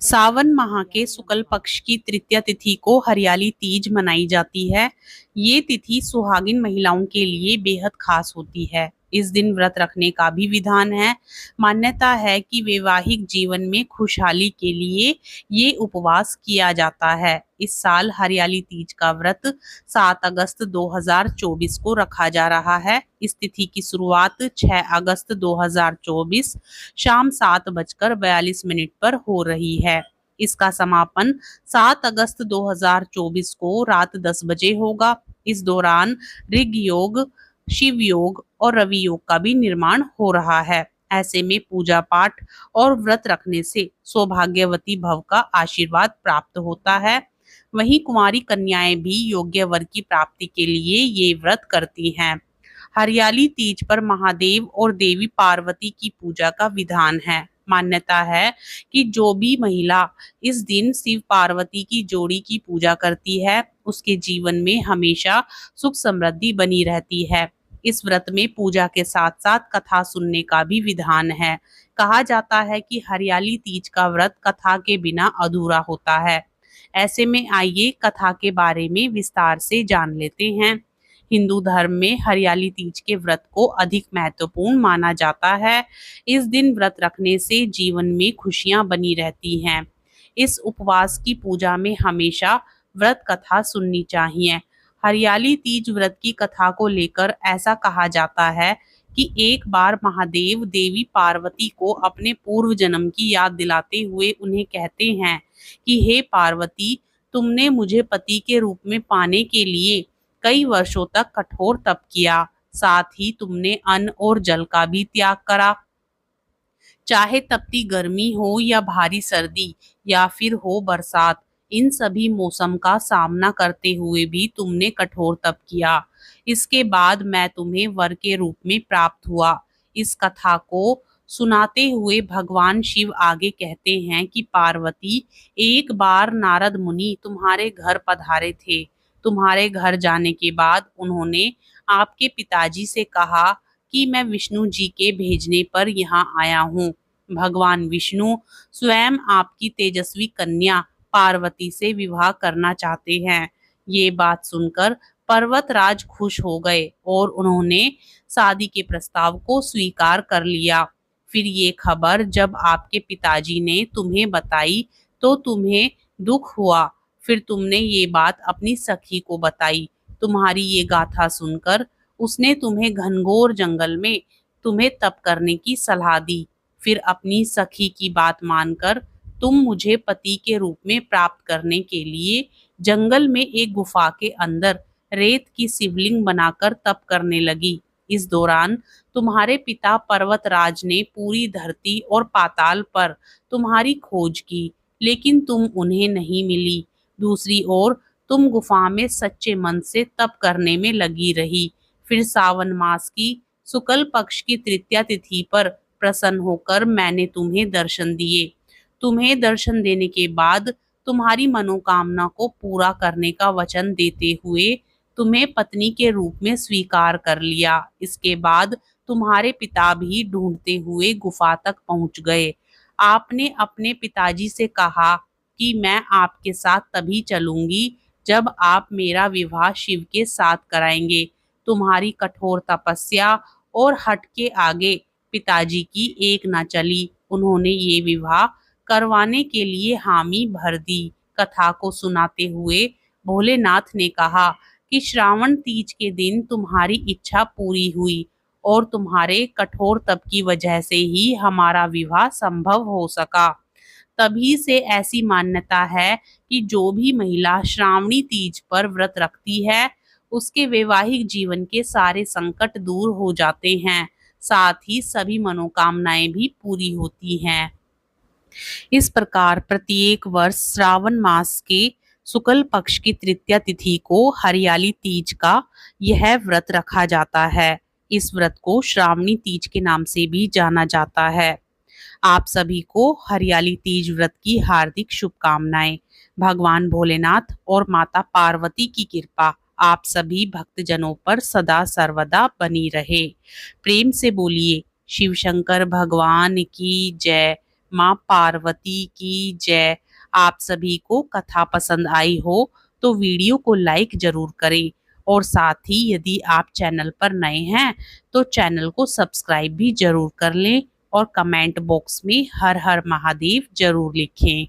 सावन माह के शुक्ल पक्ष की तृतीया तिथि को हरियाली तीज मनाई जाती है। ये तिथि सुहागिन महिलाओं के लिए बेहद खास होती है। इस दिन व्रत रखने का भी विधान है। मान्यता है कि वैवाहिक जीवन में खुशहाली के लिए ये उपवास किया जाता है। इस साल हरियाली तीज का व्रत 7 अगस्त 2024 को रखा जा रहा है। इस तिथि की शुरुआत 6 अगस्त 2024 शाम 7:42 पर हो रही है। इसका समापन 7 अगस्त 2024 को रात 10 बजे होगा। इस दौरान ऋग योग, शिव योग और रवि योग का भी निर्माण हो रहा है। ऐसे में पूजा पाठ और व्रत रखने से सौभाग्यवती भव का आशीर्वाद प्राप्त होता है। वहीं कुंवारी कन्याएं भी योग्य वर की प्राप्ति के लिए ये व्रत करती हैं। हरियाली तीज पर महादेव और देवी पार्वती की पूजा का विधान है। मान्यता है कि जो भी महिला इस दिन शिव पार्वती की जोड़ी की पूजा करती है, उसके जीवन में हमेशा सुख समृद्धि बनी रहती है। इस व्रत में पूजा के साथ साथ कथा सुनने का भी विधान है। कहा जाता है कि हरियाली तीज का व्रत कथा के बिना अधूरा होता है। ऐसे में आइए कथा के बारे में विस्तार से जान लेते हैं। हिंदू धर्म में हरियाली तीज के व्रत को अधिक महत्वपूर्ण माना जाता है। इस दिन व्रत रखने से जीवन में खुशियां बनी रहती हैं। इस उपवास की पूजा में हमेशा व्रत कथा सुननी चाहिए। हरियाली तीज व्रत की कथा को लेकर ऐसा कहा जाता है कि एक बार महादेव देवी पार्वती को अपने पूर्व जन्म की याद दिलाते हुए उन्हें कहते हैं कि हे पार्वती, तुमने मुझे पति के रूप में पाने के लिए कई वर्षों तक कठोर तप किया। साथ ही तुमने अन्न और जल का भी त्याग करा। चाहे तपती गर्मी हो या भारी सर्दी या फिर हो बरसात, इन सभी मौसम का सामना करते हुए भी तुमने कठोर तप किया। इसके बाद मैं तुम्हें वर के रूप में प्राप्त हुआ। इस कथा को सुनाते हुए भगवान शिव आगे कहते हैं कि पार्वती, एक बार नारद मुनि तुम्हारे घर पधारे थे। तुम्हारे घर जाने के बाद उन्होंने आपके पिताजी से कहा कि मैं विष्णु जी के भेजने पर यहाँ आया हूँ। भगवान विष्णु स्वयं आपकी तेजस्वी कन्या पार्वती से विवाह करना चाहते हैं। ये बात सुनकर पर्वतराज खुश हो गए और उन्होंने शादी के प्रस्ताव को स्वीकार कर लिया। फिर ये खबर जब आपके पिताजी ने तुम्हें बताई तो तुम्हें दुख हुआ। फिर तुमने ये बात अपनी सखी को बताई। तुम्हारी ये गाथा सुनकर उसने तुम्हें घनघोर जंगल में तुम्हें तप करने की सलाह दी। फिर अपनी सखी की बात मानकर तुम मुझे पति के रूप में प्राप्त करने के लिए जंगल में एक गुफा के अंदर रेत की शिवलिंग बनाकर तप करने लगी। इस दौरान तुम्हारे पिता पर्वतराज ने पूरी धरती और पाताल पर तुम्हारी खोज की, लेकिन तुम उन्हें नहीं मिली। दूसरी ओर तुम गुफा में सच्चे मन से तप करने में लगी रही। फिर सावन मास की शुक्ल पक्ष की तृतीया तिथि पर प्रसन्न होकर मैंने तुम्हें दर्शन दिए। तुम्हें दर्शन देने के बाद तुम्हारी मनोकामना को पूरा करने का वचन देते हुए तुम्हें पत्नी के रूप में स्वीकार कर लिया। इसके बाद तुम्हारे पिता भी ढूंढते हुए गुफा तक पहुंच गए। आपने अपने पिताजी से कहा कि मैं आपके साथ तभी चलूंगी जब आप मेरा विवाह शिव के साथ कराएंगे। तुम्हारी कठोर तपस्या और हठ के आगे पिताजी की एक न चली। उन्होंने ये विवाह करवाने के लिए हामी भर दी। कथा को सुनाते हुए भोलेनाथ ने कहा कि श्रावण तीज के दिन तुम्हारी इच्छा पूरी हुई और तुम्हारे कठोर तप की वजह से ही हमारा विवाह संभव हो सका। तभी से ऐसी मान्यता है कि जो भी महिला श्रावणी तीज पर व्रत रखती है, उसके वैवाहिक जीवन के सारे संकट दूर हो जाते हैं। साथ ही सभी मनोकामनाएं भी पूरी होती हैं। इस प्रकार प्रत्येक वर्ष श्रावण मास के शुक्ल पक्ष की तृतीया तिथि को हरियाली तीज का यह व्रत रखा जाता है। इस व्रत को श्रावणी तीज के नाम से भी जाना जाता है। आप सभी को हरियाली तीज व्रत की हार्दिक शुभकामनाएं। भगवान भोलेनाथ और माता पार्वती की कृपा आप सभी भक्तजनों पर सदा सर्वदा बनी रहे। प्रेम से बोलिए शिव शंकर भगवान की जय। माँ पार्वती की जय। आप सभी को कथा पसंद आई हो तो वीडियो को लाइक जरूर करें और साथ ही यदि आप चैनल पर नए हैं तो चैनल को सब्सक्राइब भी जरूर कर लें और कमेंट बॉक्स में हर हर महादेव जरूर लिखें।